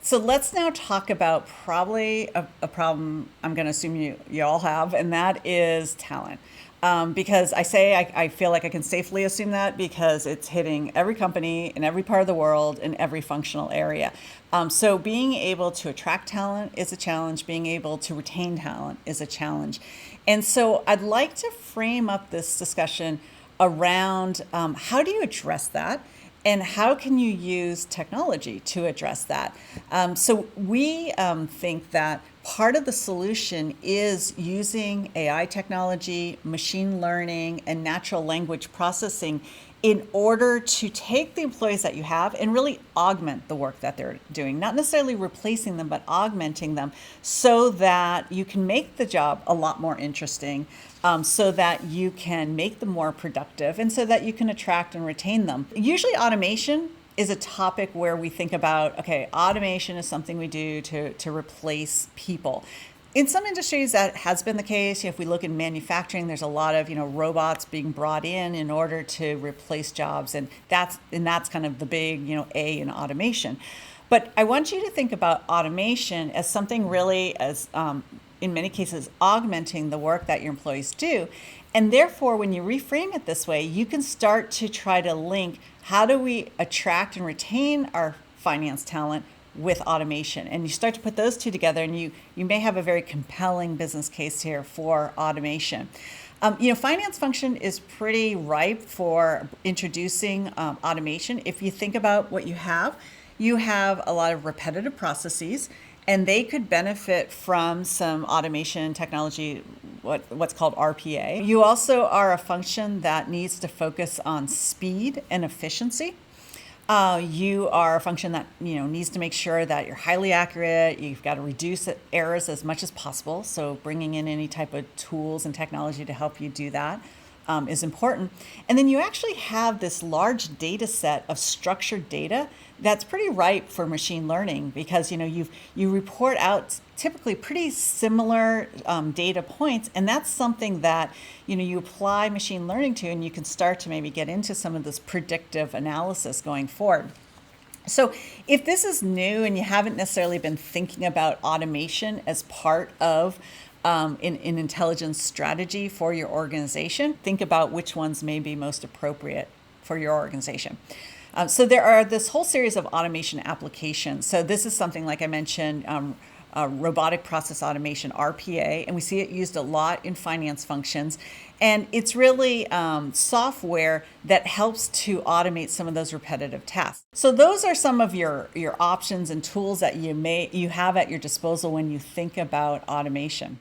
So let's now talk about probably a problem I'm going to assume you all have, and that is talent. Because I feel like I can safely assume that because it's hitting every company in every part of the world in every functional area. So being able to attract talent is a challenge. Being able to retain talent is a challenge. And so I'd like to frame up this discussion around how do you address that? And how can you use technology to address that? So we think that part of the solution is using AI technology, machine learning, and natural language processing in order to take the employees that you have and really augment the work that they're doing, not necessarily replacing them, but augmenting them so that you can make the job a lot more interesting, so that you can make them more productive and so that you can attract and retain them. Usually automation is a topic where we think about, okay, automation is something we do to replace people. In some industries, that has been the case. If we look in manufacturing, there's a lot of robots being brought in order to replace jobs, and that's kind of the big A in automation. But I want you to think about automation as something really as in many cases augmenting the work that your employees do. And therefore, when you reframe it this way, you can start to try to link how do we attract and retain our finance talent with automation. And you start to put those two together, and you may have a very compelling business case here for automation. Finance function is pretty ripe for introducing automation. If you think about what you have a lot of repetitive processes, and they could benefit from some automation technology, what's called RPA. You also are a function that needs to focus on speed and efficiency. You are a function that needs to make sure that you're highly accurate. You've got to reduce errors as much as possible. So bringing in any type of tools and technology to help you do that is important. And then you actually have this large data set of structured data that's pretty ripe for machine learning because you report out typically pretty similar data points, and that's something that you apply machine learning to, and you can start to maybe get into some of this predictive analysis going forward. So if this is new and you haven't necessarily been thinking about automation as part of an intelligence strategy for your organization, think about which ones may be most appropriate for your organization. So there are this whole series of automation applications. So this is something, like I mentioned, robotic process automation, RPA, and we see it used a lot in finance functions. And it's really software that helps to automate some of those repetitive tasks. So those are some of your options and tools that you have at your disposal when you think about automation.